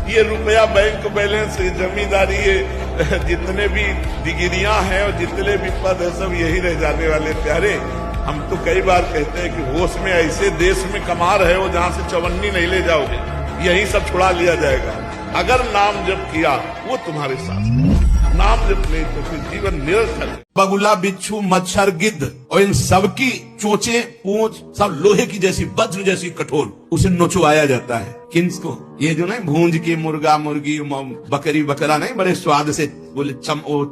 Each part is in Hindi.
ये रुपया बैंक बैलेंस, ये जमींदारी, ये जितने भी डिग्रियां हैं और जितने भी पद है सब यही रह जाने वाले। प्यारे, हम तो कई बार कहते हैं कि होश में ऐसे देश में कमा रहे हो जहां से चवन्नी नहीं ले जाओगे, यही सब छुड़ा लिया जाएगा। अगर नाम जप किया वो तुम्हारे साथ, नाम जप नहीं तो फिर जीवन निरर्थक। बगुला, बिच्छू, मच्छर, गिद्ध और इन सबकी चोंचे, पूंछ सब लोहे की जैसी, वज्र जैसी कठोर, उसे नोचवाया जाता है। किसको? ये जो नहीं भूंज के मुर्गा, मुर्गी, बकरी, बकरा नहीं बड़े स्वाद से बोले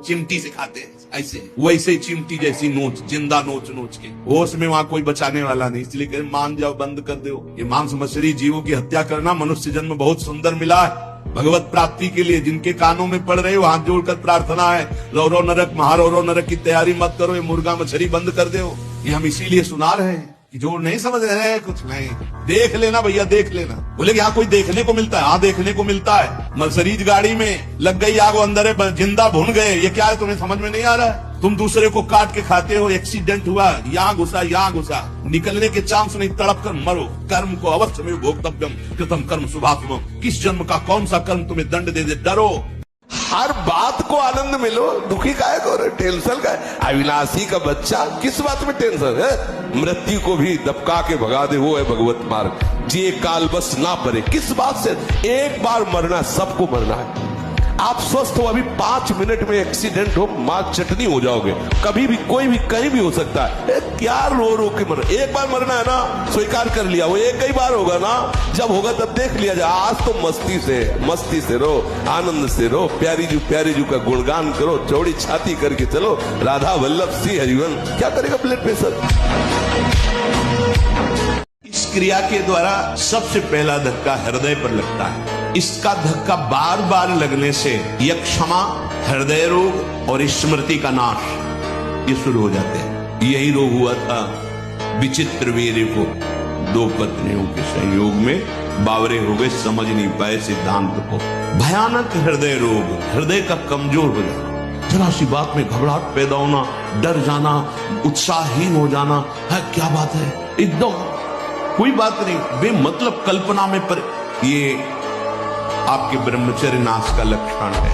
चिमटी से खाते हैं, ऐसे वैसे चिमटी जैसी नोच, जिंदा नोच नोच के। होश में वहाँ कोई बचाने वाला नहीं, इसलिए कह मान जाओ, बंद कर दो। ये मांस मछली जीवों की हत्या करना मनुष्य जन्म बहुत सुंदर मिला है भगवत प्राप्ति के लिए। जिनके कानों में पड़ रहे हो हाथ जोड़कर प्रार्थना है, रौरो नरक, महारौरो नरक की तैयारी मत करो, ये मुर्गा मछली बंद कर दो। ये हम इसीलिए सुना रहे हैं कि जो नहीं समझ रहे हैं कुछ नहीं, देख लेना भैया, देख लेना। बोले यहाँ कोई देखने को मिलता है? हाँ देखने को मिलता है। मर्सिडीज गाड़ी में लग गई आग, अंदर है, जिंदा भुन गए, ये क्या है तुम्हें समझ में नहीं आ रहा है? तुम दूसरे को काट के खाते हो, एक्सीडेंट हुआ, यहाँ घुसा, यहाँ घुसा, निकलने के चांस नहीं, तड़प कर मरो। कर्म को अवश्य में भोक्तव्यम कृतम कर्म शुभात्मम। किस जन्म का कौन सा कर्म तुम्हें दंड दे दे, डरो। हर बात को आनंद मिलो, दुखी काहे को रहे, टेंशन का है? अविनाशी का बच्चा, किस बात में टेंशन है? मृत्यु को भी दबका के भगा दे, वो है भगवत मार्ग। जे काल बस ना परे, किस बात से? एक बार मरना, सबको मरना है। आप स्वस्थ हो, अभी 5 मिनट में एक्सीडेंट हो, मां चटनी हो जाओगे। कभी भी कोई भी कहीं भी हो सकता है। क्या रो रो के मरना? एक बार मरना है ना, स्वीकार कर लिया, वो एक ही बार होगा ना, जब होगा तब देख लिया जाए। आज तो मस्ती से रो, आनंद से रो, प्यारी जू का गुणगान करो, चौड़ी छाती करके चलो, राधा वल्लभ सी हरिवन। क्या करेगा ब्लड प्रेशर? इस क्रिया के द्वारा सबसे पहला धक्का हृदय पर लगता है। इसका धक्का बार बार लगने से यक्षमा, हृदय रोग और स्मृति का नाश ये शुरू हो जाते हैं। यही रोग हुआ था विचित्र वीर को। 2 पत्नियों के संयोग में बावरे हो गए, समझ नहीं पाए सिद्धांत को। भयानक हृदय रोग, हृदय का कमजोर हो जाना, जरा सी बात में घबराहट पैदा होना, डर जाना, उत्साहहीन हो जाना। है क्या बात है, एकदम कोई बात नहीं, बेमतलब कल्पना में पर ये आपके ब्रह्मचर्य नाश का लक्षण है।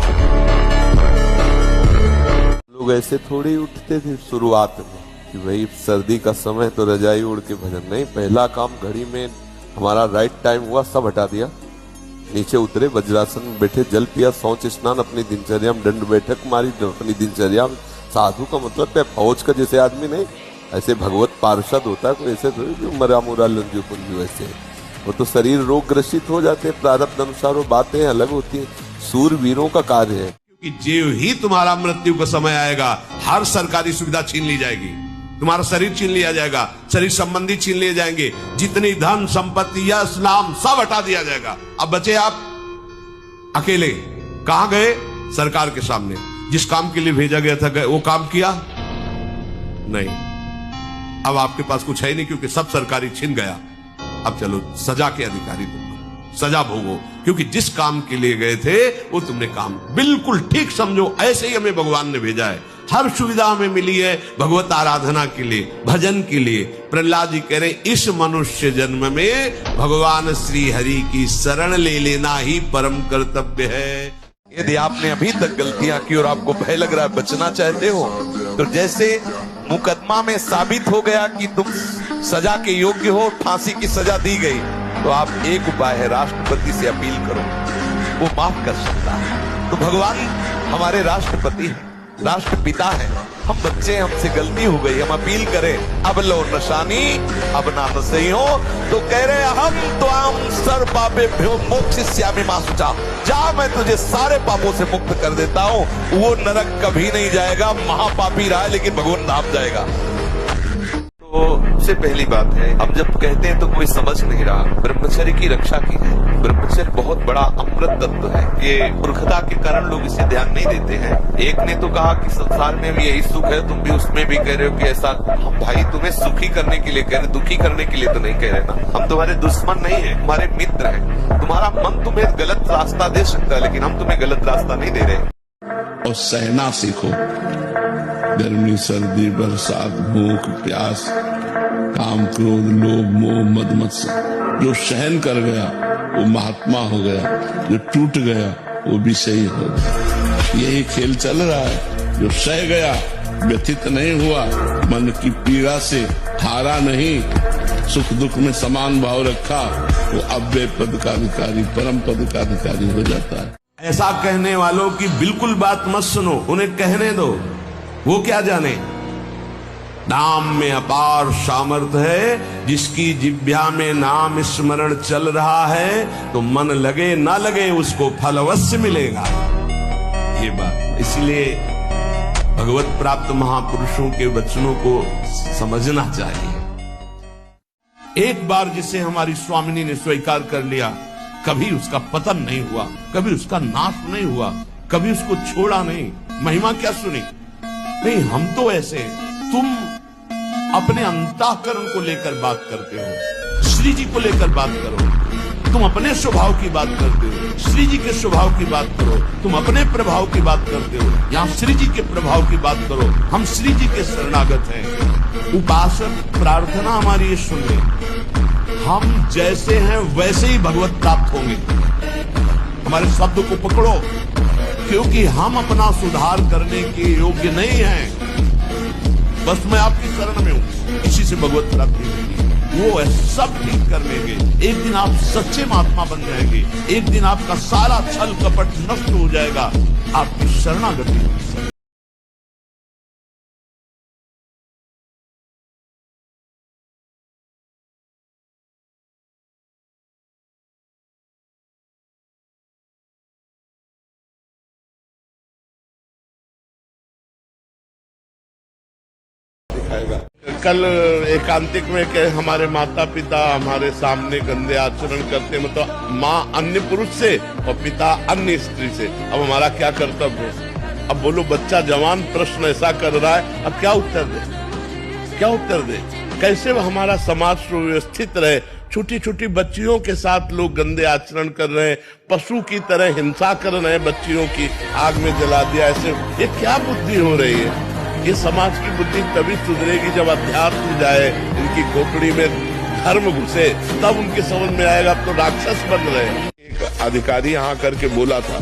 लोग ऐसे थोड़ी उठते थे शुरुआत में कि भाई सर्दी का समय तो रजाई उड़ के भजन नहीं। पहला काम घड़ी में हमारा राइट टाइम हुआ, सब हटा दिया, नीचे उतरे, वज्रासन में बैठे, जल पिया, शौच स्नान, अपनी दिनचर्या में दंड बैठक मारी, अपनी दिनचर्या में। साधु का मतलब क्या, फौज का जैसे आदमी नहीं, ऐसे भगवत पार्षद होता है कोई, ऐसे थोड़ी जो मरा मुरा लंजू पुंजू, ऐसे वो तो शरीर रोग ग्रसित हो जाते हैं, प्रारब्ध अनुसार वो बातें अलग होती है। सूरवीरों का कार्य है। क्योंकि जो ही तुम्हारा मृत्यु का समय आएगा, हर सरकारी सुविधा छीन ली जाएगी, तुम्हारा शरीर छीन लिया जाएगा, शरीर संबंधी छीन लिए जाएंगे, जितनी धन संपत्ति, यश, नाम सब हटा दिया जाएगा। अब बचे आप अकेले। कहां गए? सरकार के सामने। जिस काम के लिए भेजा गया था गए, वो काम किया नहीं। अब आपके पास कुछ है नहीं, क्योंकि सब सरकारी छीन गया। अब चलो सजा के अधिकारी तुम, सजा भोगो, क्योंकि जिस काम के लिए गए थे वो तुमने काम बिल्कुल ठीक समझो। ऐसे ही हमें भगवान ने भेजा है, हर सुविधा हमें मिली है भगवत आराधना के लिए, भजन के लिए। प्रहलाद जी कह रहे हैं, इस मनुष्य जन्म में भगवान श्री हरि की शरण ले लेना ही परम कर्तव्य है। यदि आपने अभी तक गलतियां की और आपको भय लग रहा है, बचना चाहते हो, तो जैसे मुकदमा में साबित हो गया कि तुम सजा के योग्य हो, फांसी की सजा दी गई, तो आप एक उपाय है, राष्ट्रपति से अपील करो, वो माफ कर सकता है। तो भगवान हमारे राष्ट्रपति हैं, राष्ट्रपिता हैं, हम बच्चे, हमसे गलती हो गई, हम अपील करें, अब लो नशानी, अब ना सही हो, तो कह रहे हम तो आम सर पापे मोक्षयिष्यामि मा शुचा, जा मैं तुझे सारे पापों से मुक्त कर देता हूँ। वो नरक कभी नहीं जाएगा, महापापी रहा है लेकिन भगवान धाम जाएगा। तो सबसे पहली बात है, हम जब कहते हैं तो कोई समझ नहीं रहा, ब्रह्मचर्य की रक्षा की है। ब्रह्मचर्य बहुत बड़ा अमृत तत्व है। ये मूर्खता के कारण लोग इसे ध्यान नहीं देते हैं। एक ने तो कहा कि संसार में भी यही सुख है, तुम भी उसमें भी कह रहे हो कि ऐसा। हम भाई तुम्हें सुखी करने के लिए कह रहे, दुखी करने के लिए तो नहीं कह रहे ना। हम तुम्हारे दुश्मन नहीं है, तुम्हारे मित्र हैं। तुम्हारा मन तुम्हें गलत रास्ता दे सकता है, लेकिन हम तुम्हें गलत रास्ता नहीं दे रहे। और सहना सीखो, गर्मी, सर्दी, बरसात, भूख, प्यास, काम, क्रोध, लोभ, मोह, मद मत्सर, जो सहन कर गया वो महात्मा हो गया, जो टूट गया वो भी सही हो गया। यही खेल चल रहा है। जो सह गया, व्यथित नहीं हुआ, मन की पीड़ा से हारा नहीं, सुख दुख में समान भाव रखा, वो अव्यय पद का अधिकारी, परम पद का अधिकारी हो जाता है। ऐसा कहने वालों की बिल्कुल बात मत सुनो, उन्हें कहने दो, वो क्या जाने। नाम में अपार सामर्थ्य है, जिसकी जिह्वा में नाम स्मरण चल रहा है तो मन लगे ना लगे उसको फल अवश्य मिलेगा। ये बात इसलिए भगवत प्राप्त महापुरुषों के वचनों को समझना चाहिए। एक बार जिसे हमारी स्वामिनी ने स्वीकार कर लिया, कभी उसका पतन नहीं हुआ, कभी उसका नाश नहीं हुआ, कभी उसको छोड़ा नहीं। महिमा क्या सुनी? नहीं, हम तो ऐसे, तुम अपने अंतःकरण को लेकर बात करते हो, श्री जी को लेकर बात करो। तुम अपने स्वभाव की बात करते हो, श्री जी के स्वभाव की बात करो। तुम अपने प्रभाव की बात करते हो, यहाँ श्री जी के प्रभाव की बात करो। हम श्री जी के शरणागत हैं। उपासक प्रार्थना हमारी ये सुन ले, हम जैसे हैं वैसे ही भगवत प्राप्त होंगे। हमारे शब्द को पकड़ो, क्योंकि हम अपना सुधार करने के योग्य नहीं हैं। बस मैं आपकी शरण में हूं, इसी से भगवत प्राप्ति होगी। वो है सब ठीक कर लेंगे। एक दिन आप सच्चे महात्मा बन जाएंगे, एक दिन आपका सारा छल कपट नष्ट हो जाएगा, आपकी शरणागति होगी। कल एकांतिक में के हमारे माता पिता हमारे सामने गंदे आचरण करते, मतलब माँ अन्य पुरुष से और पिता अन्य स्त्री से। अब हमारा क्या कर्तव्य है? अब बोलो, बच्चा जवान प्रश्न ऐसा कर रहा है, अब क्या उत्तर दे? क्या उत्तर दे? कैसे हमारा समाज सुव्यवस्थित रहे? छोटी छोटी बच्चियों के साथ लोग गंदे आचरण कर रहे हैं, पशु की तरह हिंसा कर रहे हैं, बच्चियों की आग में जला दिया। ऐसे ये क्या बुद्धि हो रही है? ये समाज की बुद्धि तभी सुधरेगी जब अध्यात्म जाए, इनकी खोपड़ी में धर्म घुसे, तब उनकी समझ में आएगा। अब तो राक्षस बन रहे हैं। एक अधिकारी यहाँ करके बोला था,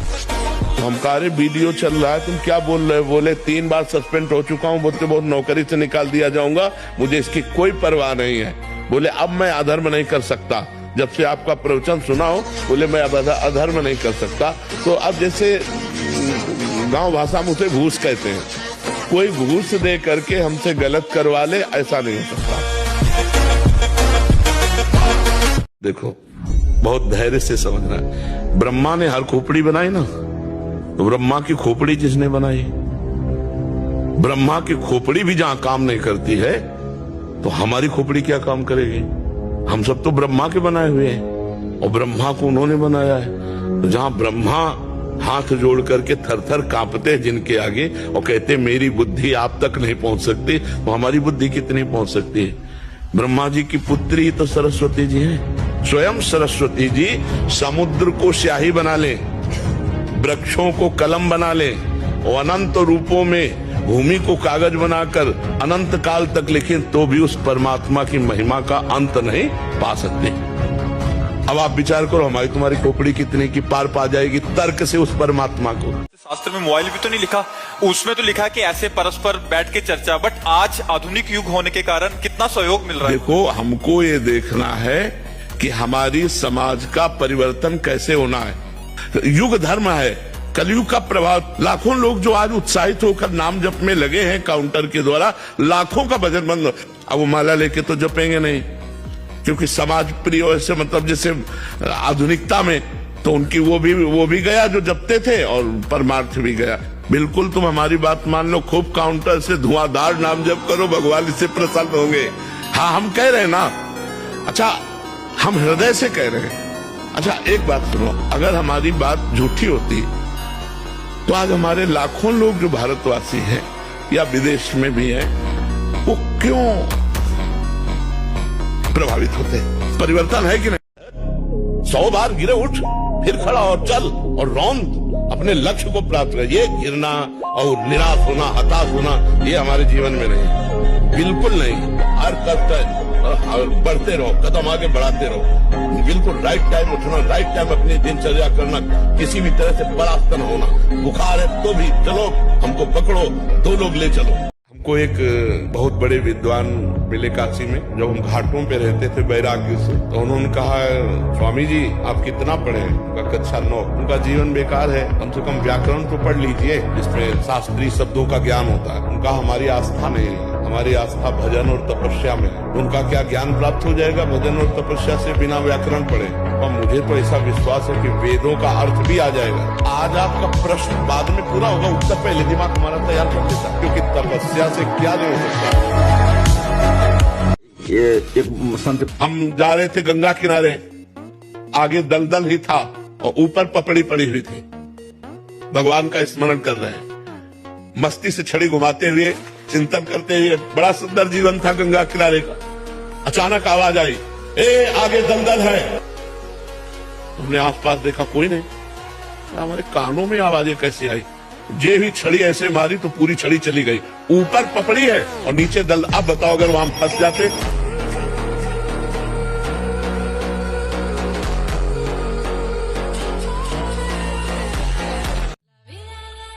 हम कहा अरे वीडियो चल रहा है, तुम क्या बोल रहे हो? बोले 3 बार सस्पेंड हो चुका हूँ, बोलते बहुत नौकरी से निकाल दिया जाऊंगा, मुझे इसकी कोई परवाह नहीं है। बोले अब मैं अधर्म नहीं कर सकता, जब से आपका प्रवचन सुना हो, बोले मैं अब अधर्म नहीं कर सकता। तो अब जैसे गांव भाषा में उसे घूस कहते हैं, कोई घूस दे करके हमसे गलत करवा ले, ऐसा नहीं हो सकता। देखो, बहुत धैर्य से समझना है। ब्रह्मा ने हर खोपड़ी बनाई ना, तो ब्रह्मा की खोपड़ी जिसने बनाई, ब्रह्मा की खोपड़ी भी जहां काम नहीं करती है, तो हमारी खोपड़ी क्या काम करेगी? हम सब तो ब्रह्मा के बनाए हुए हैं, और ब्रह्मा को उन्होंने बनाया है। तो जहां ब्रह्मा हाथ जोड़ करके थर थर कांपते हैं जिनके आगे, और कहते मेरी बुद्धि आप तक नहीं पहुंच सकती, तो हमारी बुद्धि कितनी पहुंच सकती है? ब्रह्मा जी की पुत्री तो सरस्वती जी हैं। स्वयं सरस्वती जी समुद्र को स्याही बना ले, वृक्षों को कलम बना ले, और अनंत रूपों में भूमि को कागज बनाकर अनंत काल तक लिखें, तो भी उस परमात्मा की महिमा का अंत नहीं पा सकते। अब आप विचार करो, हमारी तुम्हारी खोपड़ी कितने की पार पा जाएगी तर्क से उस परमात्मा को। शास्त्र में मोबाइल भी तो नहीं लिखा, उसमें तो लिखा है कि ऐसे परस्पर बैठ के चर्चा, बट आज आधुनिक युग होने के कारण कितना सहयोग मिल रहा है। देखो, हमको ये देखना है कि हमारी समाज का परिवर्तन कैसे होना है। युग धर्म है, कलयुग का प्रभाव। लाखों लोग जो आज उत्साहित होकर नाम जप में लगे हैं काउंटर के द्वारा, लाखों का भजन बंद। अब वो माला लेके तो जपेंगे नहीं, क्योंकि समाज प्रिय से, मतलब जैसे आधुनिकता में तो उनकी वो भी गया जो जपते थे, और परमार्थ भी गया। बिल्कुल तुम हमारी बात मान लो, खूब काउंटर से धुआंधार नाम जप करो, भगवान इससे प्रसन्न होंगे। हाँ, हम कह रहे हैं ना, अच्छा हम हृदय से कह रहे हैं। अच्छा एक बात सुनो, अगर हमारी बात झूठी होती तो आज हमारे लाखों लोग जो भारतवासी हैं या विदेश में भी हैं, वो क्यों प्रभावित होते हैं? परिवर्तन है कि नहीं? 100 बार गिरे उठ, फिर खड़ा और चल, और रौंद अपने लक्ष्य को प्राप्त कर। ये गिरना और निराश होना, हताश होना, ये हमारे जीवन में नहीं, बिल्कुल नहीं। हर कष्ट बढ़ते रहो, कदम आगे बढ़ाते रहो, बिल्कुल राइट टाइम उठना, राइट टाइम अपनी दिनचर्या करना, किसी भी तरह से बर्दाश्त न होना। बुखार है तो भी चलो, हमको पकड़ो, 2 लोग ले चलो। हमको एक बहुत बड़े विद्वान मिले काशी में, जब हम घाटों पे रहते थे वैराग्य से, तो उन्होंने कहा, स्वामी जी आप कितना पढ़े? कक्षा 9। उनका जीवन बेकार है, कम से कम व्याकरण तो पढ़ लीजिए जिसमें शास्त्रीय शब्दों का ज्ञान होता है। उनका हमारी आस्था नहीं है, हमारी आस्था भजन और तपस्या में है। उनका क्या ज्ञान प्राप्त हो जाएगा भजन और तपस्या से बिना व्याकरण पढ़े? और मुझे तो ऐसा विश्वास है कि वेदों का अर्थ भी आ जाएगा। आज आपका प्रश्न बाद में पूरा होगा, उत्तर पहले दिमाग हमारा तैयार कर देता, क्योंकि तपस्या से क्या नहीं हो सकता। ये एक संत, हम जा रहे थे गंगा किनारे, आगे दलदल ही था और ऊपर पपड़ी पड़ी हुई थी। भगवान का स्मरण कर रहे हैं, मस्ती से छड़ी घुमाते हुए, चिंतन करते हुए। बड़ा सुंदर जीवन था गंगा किनारे का। अचानक आवाज आई, ए आगे दलदल है। हमने आसपास देखा, कोई नहीं। हमारे कानों में आवाजें कैसे आई? जे भी छड़ी ऐसे मारी तो पूरी छड़ी चली गई। ऊपर पपड़ी है और नीचे दल। अब बताओ अगर वहां फंस जाते।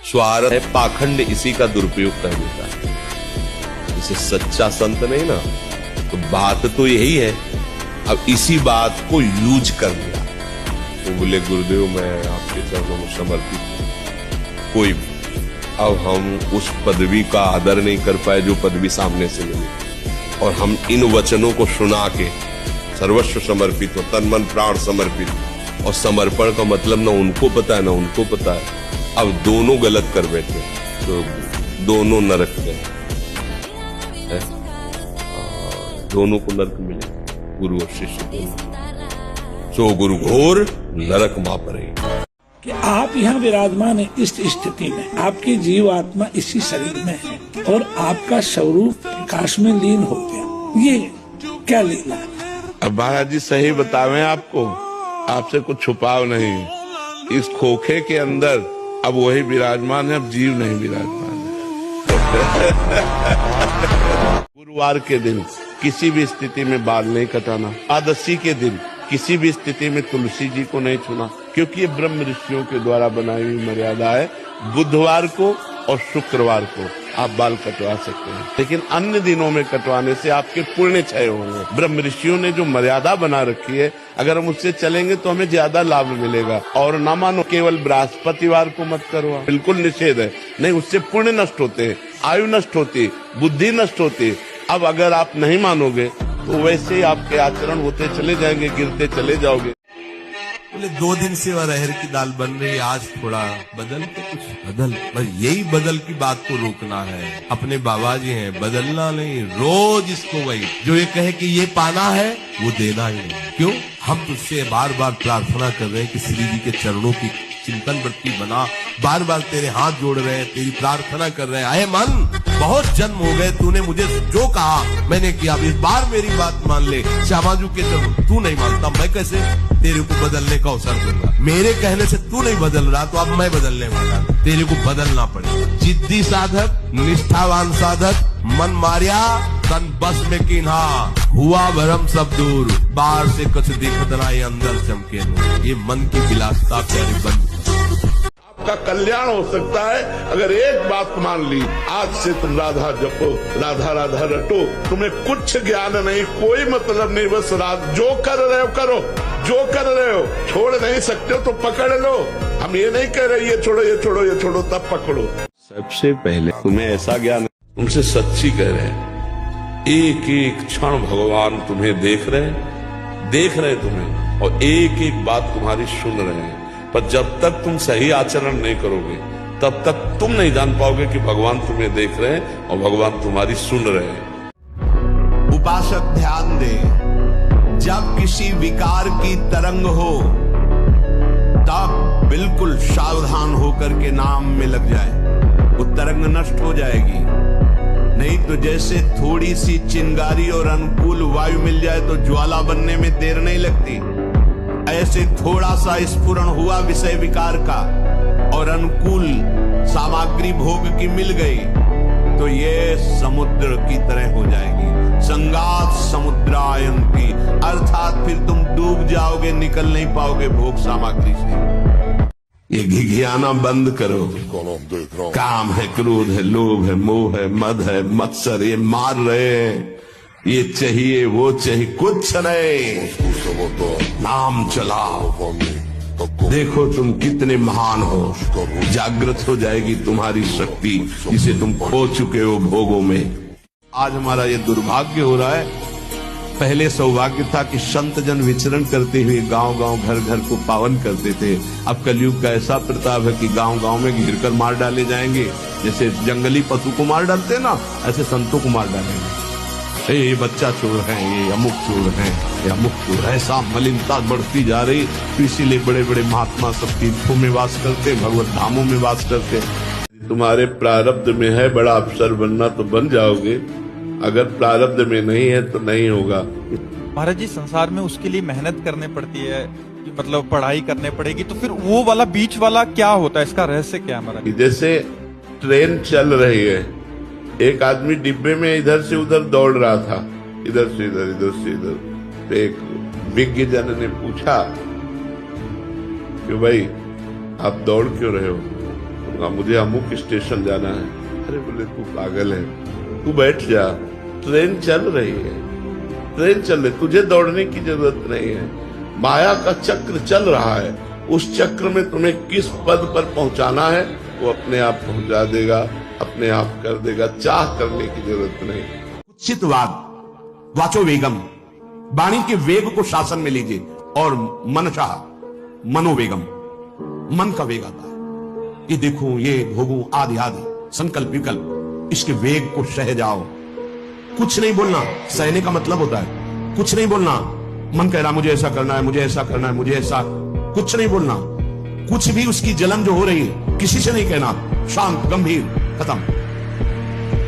स्वार्थ है, पाखंड इसी का दुरुपयोग कर देता है। इसे सच्चा संत नहीं ना, तो बात तो यही है। अब इसी बात को यूज कर लिया तो बोले गुरुदेव मैं आपके चरणों में समर्पित हूं। कोई भी, अब हम उस पदवी का आदर नहीं कर पाए जो पदवी सामने से मिली, और हम इन वचनों को सुना के सर्वस्व समर्पित हो, तन मन प्राण समर्पित। और समर्पण का मतलब ना उनको पता है ना उनको पता है। अब दोनों गलत कर बैठे तो दोनों नरक में है। दोनों को नरक मिले, गुरु और शिष्य दोनों। सो गुरु घोर नरक मां पड़े। कि आप यहाँ विराजमान है इस स्थिति में, आपकी जीव आत्मा इसी शरीर में है और आपका स्वरूप प्रकाश में लीन हो गया। ये क्या लीला है? अब महाराज जी सही बतावें आपको, आपसे कुछ छुपाव नहीं। इस खोखे के अंदर अब वही विराजमान है, अब जीव नहीं विराजमान है। गुरुवार के दिन किसी भी स्थिति में बाल नहीं कटाना। एकादशी के दिन किसी भी स्थिति में तुलसी जी को नहीं छूना, क्योंकि ये ब्रह्म ऋषियों के द्वारा बनाई हुई मर्यादा है। बुधवार को और शुक्रवार को आप बाल कटवा सकते हैं, लेकिन अन्य दिनों में कटवाने से आपके पुण्य क्षय होंगे। ब्रह्म ऋषियों ने जो मर्यादा बना रखी है, अगर हम उससे चलेंगे तो हमें ज्यादा लाभ मिलेगा। और ना मानो केवल बृहस्पतिवार को मत करवा, बिल्कुल निषेध है। नहीं, उससे पुण्य नष्ट होते हैं, आयु नष्ट होती, बुद्धि नष्ट होती। अब अगर आप नहीं मानोगे तो वैसे ही आपके आचरण होते चले जाएंगे, गिरते चले जाओगे। बोले 2 दिन से अरहर की दाल बन रही, आज थोड़ा बदल के कुछ बदल। बस यही बदल की बात को रोकना है। अपने बाबा जी हैं, बदलना नहीं, रोज इसको वही जो ये कहे कि ये पाना है वो देना ही नहीं। क्यों? हम तुझसे बार बार प्रार्थना कर रहे हैं कि श्री जी के चरणों की चिंतन वृत्ति बना, बार बार तेरे हाथ जोड़ रहे हैं, तेरी प्रार्थना कर रहे हैं। आए मन, बहुत जन्म हो गए, तूने मुझे जो कहा मैंने किया, इस बार मेरी बात मान ले। श्यामाजू के चरणों तू नहीं मानता, मैं कैसे तेरे को बदलने का अवसर दूंगा? मेरे कहने से तू नहीं बदल रहा तो अब मैं बदलने वाला, तेरे को बदलना पड़ेगा। जिद्दी साधक, निष्ठावान साधक, मन मारिया तन बस में किन्हा, हुआ भरम सब दूर, बाहर से कुछ दिखत ना अंदर चमके नूर। ये मन की विलासता प्यारे बंद। आपका कल्याण हो सकता है अगर एक बात मान ली, आज से तुम राधा जपो, राधा राधा रटो। तुम्हें कुछ ज्ञान नहीं, कोई मतलब नहीं, बस जो कर रहे हो करो, जो कर रहे हो। छोड़ नहीं सकते हो तो पकड़ लो। हम ये नहीं कह रहे ये छोड़ो ये छोड़ो ये छोड़ो, तब पकड़ो। सबसे पहले तुम्हें ऐसा ज्ञान, तुमसे सच्ची कह रहे हैं, एक एक क्षण भगवान तुम्हें देख रहे तुम्हें, और एक एक बात तुम्हारी सुन रहे हैं। पर जब तक तुम सही आचरण नहीं करोगे तब तक तुम नहीं जान पाओगे कि भगवान तुम्हें देख रहे हैं और भगवान तुम्हारी सुन रहे हैं। उपासक ध्यान दे, जब किसी विकार की तरंग हो तब बिल्कुल सावधान होकर के नाम में लग जाए, वो तरंग नष्ट हो जाएगी। नहीं तो जैसे थोड़ी सी चिंगारी और अनुकूल वायु मिल जाए तो ज्वाला बनने में देर नहीं लगती, ऐसे थोड़ा सा स्फुरण हुआ विषय विकार का और अनुकूल सामग्री भोग की मिल गई तो ये समुद्र की तरह हो जाएगी। संगात समुद्रायंती, अर्थात फिर तुम डूब जाओगे, निकल नहीं पाओगे भोग सामग्री से। ये घिघियाना बंद करो। काम है, क्रोध है, लोभ है, मोह है, मद है, मत्सर, ये मार रहे हैं, ये चाहिए वो चाहिए, कुछ नहीं, नाम चलाओ। देखो तुम कितने महान हो, जागृत हो जाएगी तुम्हारी शक्ति जिसे तुम खो चुके हो भोगों में। आज हमारा ये दुर्भाग्य हो रहा है, पहले सौभाग्य था कि संत जन विचरण करते हुए गांव गांव घर घर को पावन करते थे। अब कलयुग का ऐसा प्रताप है कि गांव गांव में घिर कर मार डाले जाएंगे, जैसे जंगली पशु को मार डालते ना, ऐसे संतों को मार डालेंगे। ये बच्चा चोर है, ये अमुक चोर है, ये अमुक चोर, ऐसा मलिनता बढ़ती जा रही। तो इसीलिए बड़े बड़े महात्मा सब तीर्थों में वास करते, भगवत धामों में वास करते। तुम्हारे प्रारब्ध में है बड़ा अफसर बनना तो बन जाओगे, अगर प्रारब्ध में नहीं है तो नहीं होगा। महाराज जी, संसार में उसके लिए मेहनत करनी पड़ती है, मतलब पढ़ाई करने पड़ेगी, तो फिर वो वाला बीच वाला क्या होता है, इसका रहस्य क्या है महाराज? जैसे ट्रेन चल रही है, एक आदमी डिब्बे में इधर से उधर दौड़ रहा था, इधर से इधर, इधर से इधर। तो एक विज्ञ जन ने पूछा कि भाई आप दौड़ क्यों रहे हो? तो मुझे अमुक स्टेशन जाना है। अरे बोले तू पागल है, तू बैठ जा, ट्रेन चल रही है, ट्रेन चल रही, तुझे दौड़ने की जरूरत नहीं है। माया का चक्र चल रहा है, उस चक्र में तुम्हें किस पद पर पहुंचाना है वो अपने आप पहुंचा देगा, अपने आप कर देगा, चाह करने की जरूरत नहीं। चितवाद वाचो वेगम, वाणी के वेग को शासन में लीजिए, और मनशा मनोवेगम, मन का वेग आता है। ये देखो, ये भोगों आदि आदि संकल्प विकल्प, इसके वेग को सह जाओ। कुछ नहीं बोलना, सहने का मतलब होता है कुछ नहीं बोलना। मन कह रहा मुझे ऐसा करना है, मुझे ऐसा करना है, मुझे ऐसा, कुछ नहीं बोलना। कुछ भी उसकी जलन जो हो रही है किसी से नहीं कहना, शांत गंभीर, खत्म।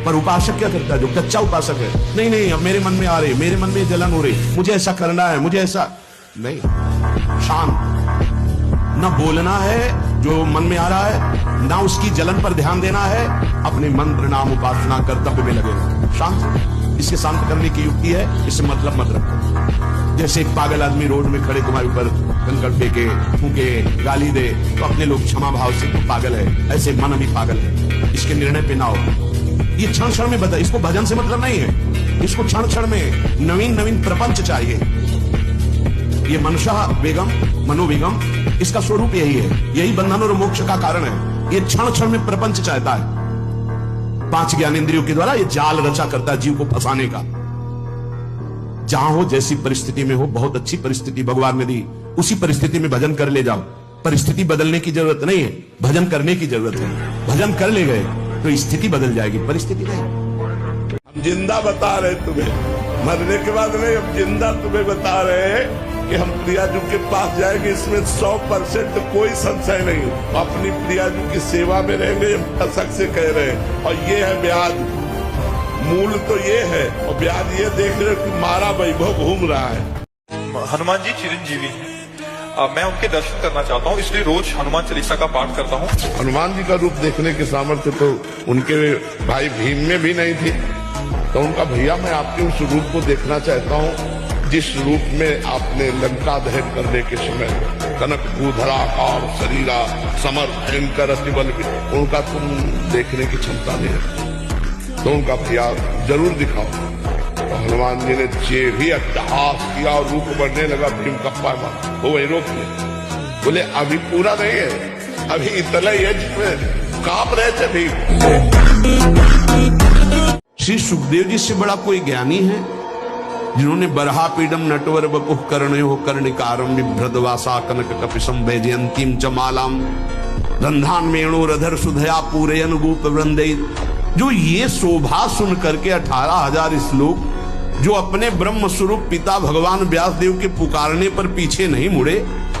पर उपासक क्या करता है, जो कच्चा उपासक है, नहीं नहीं अब मेरे मन में आ रही, मेरे मन में जलन हो रही, मुझे ऐसा करना है, मुझे ऐसा नहीं, शांत। न बोलना है जो मन में आ रहा है, ना उसकी जलन पर ध्यान देना है, अपने मंत्र नाम उपासना कर्तव्य में लगे, शांत। इसके शांत करने की युक्ति है, इससे मतलब मत रखो। जैसे एक पागल आदमी रोड में खड़े तुम्हारे ऊपर कंकड़ फेंके, फूके, गाली दे, तो अपने लोग क्षमा भाव से तो पागल है, ऐसे मन भी पागल है, इसके निर्णय पे ना हो। ये क्षण क्षण में बता, इसको भजन से मतलब नहीं है, इसको क्षण क्षण में नवीन नवीन प्रपंच चाहिए। ये मनशा वेगम, मनोवेगम, इसका स्वरूप यही है, यही बंधन और मोक्ष का कारण है। ये क्षण क्षण में प्रपंच चाहता है, 5 ज्ञानेंद्रियों के द्वारा ये जाल रचा करता है जीव को फंसाने का। जहां हो, जैसी परिस्थिति में हो, बहुत अच्छी परिस्थिति भगवान ने दी, उसी परिस्थिति में भजन कर ले जाओ। परिस्थिति बदलने की जरूरत नहीं है, भजन करने की जरूरत है। भजन कर ले गए तो स्थिति बदल जाएगी, परिस्थिति नहीं। हम जिंदा बता रहे तुम्हें, मरने के बाद नहीं, हम जिंदा तुम्हें बता रहे हैं कि हम प्रियाजू के पास जाएंगे, इसमें 100% कोई संशय नहीं। अपनी प्रियाजू की सेवा में रहेंगे, हम कसक से कह रहे हैं। और ये है ब्याज, मूल तो ये है, और ब्याज ये देख रहे हो कि मारा वैभव घूम रहा है। हनुमान जी चिरंजीवी हैं, मैं उनके दर्शन करना चाहता हूँ, इसलिए रोज हनुमान चालीसा का पाठ करता हूँ। हनुमान जी का रूप देखने के सामर्थ्य तो उनके भाई भीम में भी नहीं थी, तो उनका भैया मैं आपके उस रूप को देखना चाहता हूँ जिस रूप में आपने लंका दहन करने के समय कनक भूधराकार शरीरा समर भयंकर अतिबल, उनका तुम देखने की क्षमता नहीं है, तो उनका भैया जरूर दिखाओ। तो हनुमान जी ने जे भी अट्टहास किया और रूप बढ़ने लगा, भीम का पामा वो वही रोक लिया। बोले अभी पूरा नहीं है, अभी इतना ही है जिसमें कांप रहे थे भीम। श्री सुखदेव जी से बड़ा कोई ज्ञानी है जिन्होंने बरहा पीडम नटवर बपुः कर्णयो कर्णिकारम बिभ्रदवासा कनक कपिशम वैजयंतीम च मालाम रंधान मेणो रधर सुधया पूरयन गोप वृंदे। जो ये शोभा सुन करके 18,000 श्लोक, जो अपने ब्रह्म स्वरूप पिता भगवान व्यास देव के पुकारने पर पीछे नहीं मुड़े,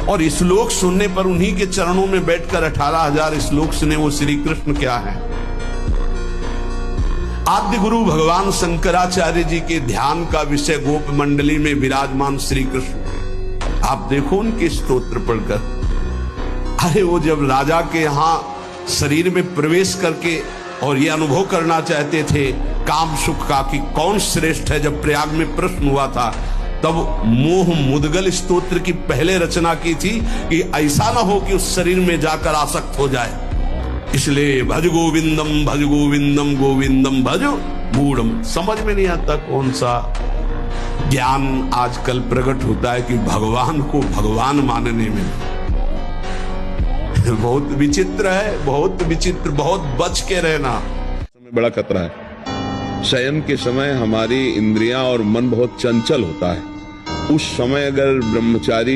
और श्लोक सुनने पर उन्हीं के चरणों में बैठकर 18,000 श्लोक सुने, वो श्री कृष्ण क्या है? आद्य गुरु भगवान शंकराचार्य जी के ध्यान का विषय गोप मंडली में विराजमान श्री कृष्ण। आप देखो उनके स्तोत्र पढ़कर, अरे वो जब राजा के यहां शरीर में प्रवेश करके और ये अनुभव करना चाहते थे काम सुख का कि कौन श्रेष्ठ है। जब प्रयाग में प्रश्न हुआ था तब मोह मुदगल स्तोत्र की पहले रचना की थी कि ऐसा ना हो कि उस शरीर में जाकर आसक्त हो जाए। इसलिए भज गोविंदम गोविंदम भज मूढ़म। समझ में नहीं आता कौन सा ज्ञान आजकल प्रकट होता है कि भगवान को भगवान मानने में बहुत विचित्र है, बहुत विचित्र, बहुत बच के रहना। बड़ा खतरा है। शयन के समय हमारी इंद्रियां और मन बहुत चंचल होता है। उस समय अगर ब्रह्मचारी